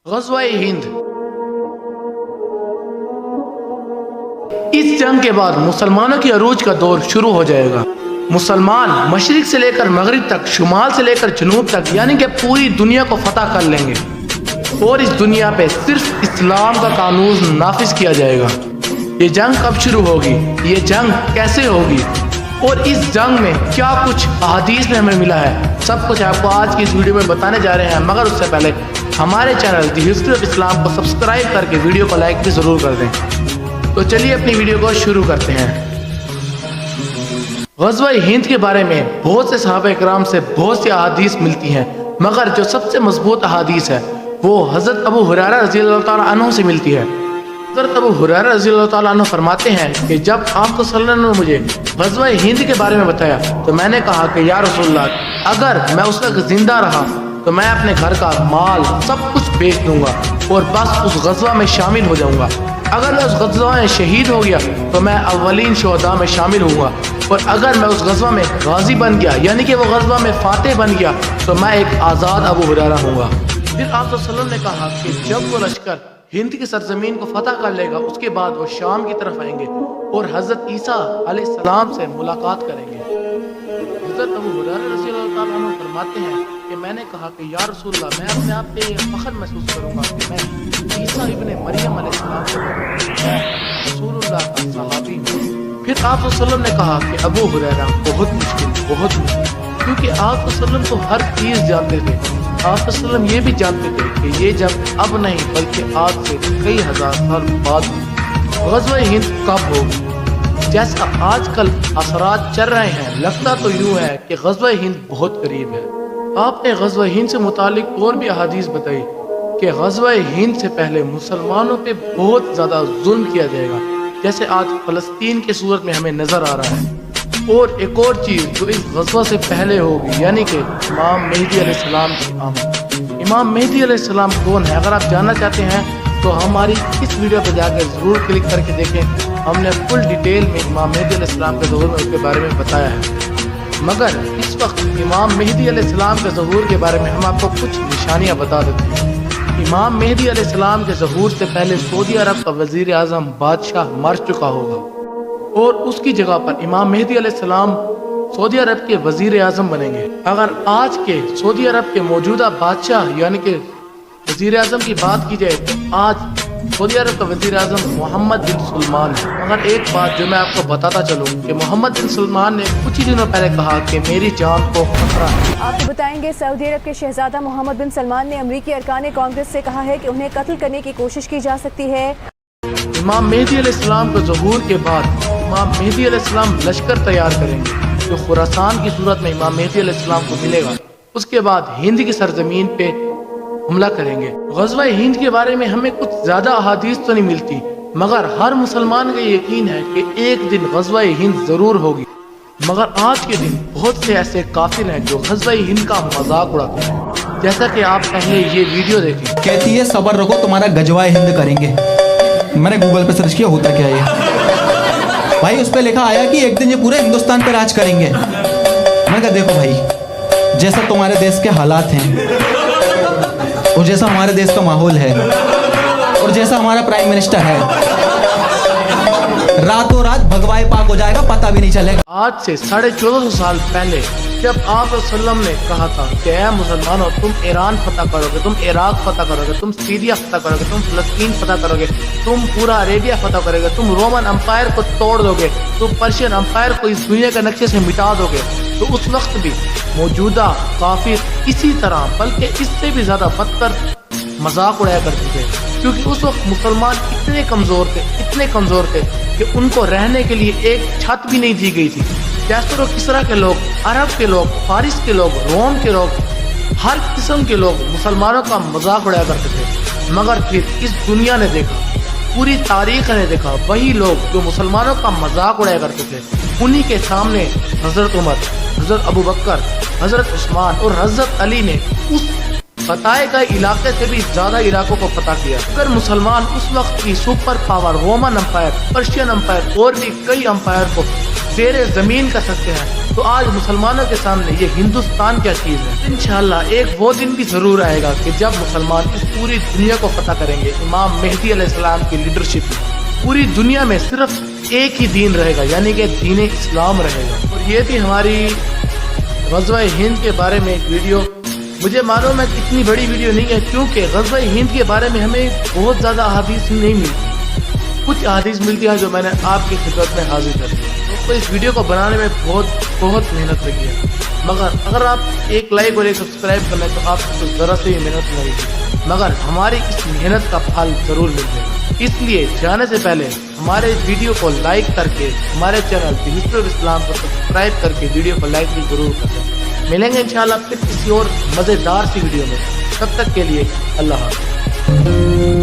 ग़ज़वा हिंद। इस जंग के बाद मुसलमानों की अरूज का दौर शुरू हो जाएगा। मुसलमान मशरिक से लेकर मगरिब तक, शुमाल से लेकर जनूब तक, यानी कि पूरी दुनिया को फतह कर लेंगे और इस दुनिया पे सिर्फ इस्लाम का कानून नाफिज किया जाएगा। ये जंग कब शुरू होगी, ये जंग कैसे होगी और इस जंग में क्या कुछ अहादीस में हमें मिला है, सब कुछ आपको आज की इस वीडियो में बताने जा रहे हैं। मगर उससे पहले हमारे channel the history of Islam को सब्सक्राइब करके वीडियो को लाइक भी ज़रूर कर दें। तो चलिए अपनी वीडियो को शुरू करते हैं। ग़ज़वा हिंद के बारे में बहुत से सहाबा इकराम से बहुत सी अहादीस मिलती हैं, मगर जो सबसे मजबूत अहादीस है वो हज़रत अबू हुरैरा रज़ियल्लाहु ताला अन्हु से मिलती है। हज़रत अबू हुरैरा रज़ियल्लाहु ताला अन्हु फरमाते हैं कि जब आप सल्लल्लाहु अलैहि वसल्लम ने मुझे ग़ज़वा हिंद के बारे में बताया तो मैंने कहा कि या रसूलल्लाह, अगर मैं उस वक्त जिंदा रहा तो मैं अपने घर का माल सब कुछ बेच दूंगा और बस उस ग़ज़वा में शामिल हो जाऊंगा। अगर मैं उस ग़ज़वा में शहीद हो गया तो मैं अव्वलीन शुहदा में शामिल हुआ, और अगर मैं उस ग़ज़वा में गाजी बन गया यानी कि वो ग़ज़वा में फातेह बन गया तो मैं एक आज़ाद अबू हुरैरा हूँगा। फिर आप सल्लल्लाहु ने कहा कि जब वो लश्कर हिंद की सरजमीन को फतह कर लेगा उसके बाद वो शाम की तरफ आएंगे और हज़रत ईसा अलैहिस्सलाम से मुलाकात करेंगे। हज़रत अबू हुरैरा रज़ियल्लाहु ताला अन्हु फरमाते हैं कि मैंने कहा कि या रसूलल्लाह, मैं अपने आप पे फख्र महसूस करूंगा कि मैं ईसा इब्ने मरियम अलैहिस्सलाम रसूलुल्लाह का सहाबी हूँ। फिर आप वसल्लम ने कहा कि अबू हुरैरा बहुत मुश्किल, क्योंकि आप वसल्लम तो हर चीज़ जानते थे। आप वसल्लम ये भी जानते थे कि ये जब अब नहीं बल्कि आज से कई हजार साल बाद ग़ज़वा हिंद कब होगी। जैसा आजकल असरात चल रहे हैं, लगता तो यूँ है कि ग़ज़वा हिंद बहुत करीब है। आपने ग़ज़वा हिंद से मुतालिक और भी अहादीस बताई कि ग़ज़वा हिंद से पहले मुसलमानों पे बहुत ज़्यादा जुल्म किया जाएगा, जैसे आज फ़लस्तीन की सूरत में हमें नज़र आ रहा है। और एक और चीज़ जो इस ग़ज़वा से पहले होगी, यानी कि इमाम मेहदी अलैहिस्सलाम की आमद। इमाम मेहदी अलैहिस्सलाम कौन है, अगर आप जानना चाहते हैं तो हमारी इस वीडियो पर जाकर ज़रूर क्लिक करके देखें। हमने फुल डिटेल में इमाम मेहदी अलैहिस्सलाम के ज़हूर में उसके बारे में बताया है। मगर इस वक्त इमाम मेहदी अलैहिस्सलाम के ज़हूर के बारे में हम आपको कुछ निशानियाँ बता देते हैं। इमाम मेहदी अलैहिस्सलाम के ज़हूर से पहले सऊदी अरब का वज़ीर आज़म बादशाह मर चुका होगा और उसकी जगह पर इमाम मेहदी अलैहिस्सलाम सऊदी अरब के वज़ीर आज़म बनेंगे। अगर आज के सऊदी अरब के मौजूदा बादशाह यानी कि वज़ीर आज़म की बात की जाए तो आज सऊदी अरब का वज़ीर आज़म मोहम्मद बिन सलमान है। मगर एक बात जो मैं आपको बताता चलूँ कि मोहम्मद बिन सलमान ने कुछ ही दिनों पहले कहा कि मेरी जान को खतरा है। आपको बताएंगे सऊदी अरब के शहजादा मोहम्मद बिन सलमान ने अमरीकी अरकान कांग्रेस से कहा है कि उन्हें कत्ल करने की कोशिश की जा सकती है। इमाम मेहदी अलैहिस्सलाम के ज़हूर के बाद इमाम मेहदी अलैहिस्सलाम लश्कर तैयार करेंगे जो खुरासान की सूरत में इमाम मेहदी अलैहिस्सलाम को मिलेगा। उसके बाद हिंद की सरजमीन पे हमला करेंगे। ग़ज़वा हिंद के बारे में हमें कुछ ज़्यादा अहादीस तो नहीं मिलती, मगर हर मुसलमान का यकीन है कि एक दिन ग़ज़वा हिंद ज़रूर होगी। मगर आज के दिन बहुत से ऐसे काफिर हैं जो ग़ज़वा हिंद का मजाक उड़ाते हैं, जैसा कि आप पहले ये वीडियो देखें। कहती है सब्र रखो तुम्हारा ग़ज़वा हिंद करेंगे। मैंने गूगल पे सर्च किया होता क्या है भाई, उस पर लिखा आया कि एक दिन ये पूरे हिंदुस्तान पे राज करेंगे। मैंने कहा देखो भाई, जैसा तुम्हारे देश के हालात हैं और जैसा हमारे देश का माहौल है और जैसा हमारा प्राइम मिनिस्टर है, रातों रात भगवाए पाक हो जाएगा, पता भी नहीं चलेगा। आज से 1450 साल पहले जब आप वसल्लम ने कहा था कि ऐ मुसलमानों, तुम ईरान फतह करोगे, तुम इराक फतह करोगे, तुम सीरिया फतह करोगे, तुम फ़लस्तीन फतह करोगे, तुम पूरा अरेबिया फतह करोगे, तुम रोमन अम्पायर को तोड़ दोगे, तुम पर्शियन अम्पायर को इस दुनिया के नक्शे से मिटा दोगे, तो उस वक्त भी मौजूदा काफिर इसी तरह बल्कि इससे भी ज़्यादा बदतर मजाक उड़ाया करते थे, क्योंकि उस वक्त मुसलमान इतने कमज़ोर थे कि उनको रहने के लिए एक छत भी नहीं दी गई थी। कैसर और किसरा के लोग, अरब के लोग, फारिस के लोग, रोम के लोग, हर किस्म के लोग मुसलमानों का मजाक उड़ाया करते थे। मगर फिर इस दुनिया ने देखा, पूरी तारीख ने देखा, वही लोग जो मुसलमानों का मजाक उड़ाया करते थे, उन्हीं के सामने हज़रत उमर, हज़रत अबू बकर, हज़रत उस्मान और हज़रत अली ने उस बताए गए इलाके से भी ज्यादा इलाकों को फतह किया। अगर मुसलमान उस वक्त की superpower Roman empire, Persian empire और भी कई अम्पायर को जेरे जमीन कर सकते हैं, तो आज मुसलमानों के सामने ये हिंदुस्तान क्या चीज है। इंशाअल्लाह एक वो दिन भी जरूर आएगा कि जब मुसलमान इस पूरी दुनिया को फतह करेंगे। इमाम मेहदी अलैहिस्सलाम की लीडरशिप में पूरी दुनिया में सिर्फ एक ही दीन रहेगा, यानी कि दीन इस्लाम रहेगा। और ये थी हमारी ग़ज़वा हिंद के बारे में एक वीडियो। मुझे मालूम है कि इतनी बड़ी वीडियो नहीं है, क्योंकि ग़ज़वा हिंद के बारे में हमें बहुत ज़्यादा अहादीस नहीं मिलती। कुछ अहादीस मिलती है जो मैंने आपकी खिदमत में हाजिर कर दी। तो इस वीडियो को बनाने में बहुत मेहनत लगी है, मगर अगर आप एक लाइक और एक सब्सक्राइब कर लें तो आपको ज़रा से ही मेहनत लगेगी, मगर हमारी इस मेहनत का फल ज़रूर मिल जाएगा। इसलिए जाने से पहले हमारे वीडियो को लाइक करके हमारे channel the history of Islam को सब्सक्राइब करके वीडियो को लाइक भी जरूर करें। मिलेंगे इंशाल्लाह फिर किसी और मज़ेदार सी वीडियो में, तब तक के लिए अल्लाह हाफ़िज़।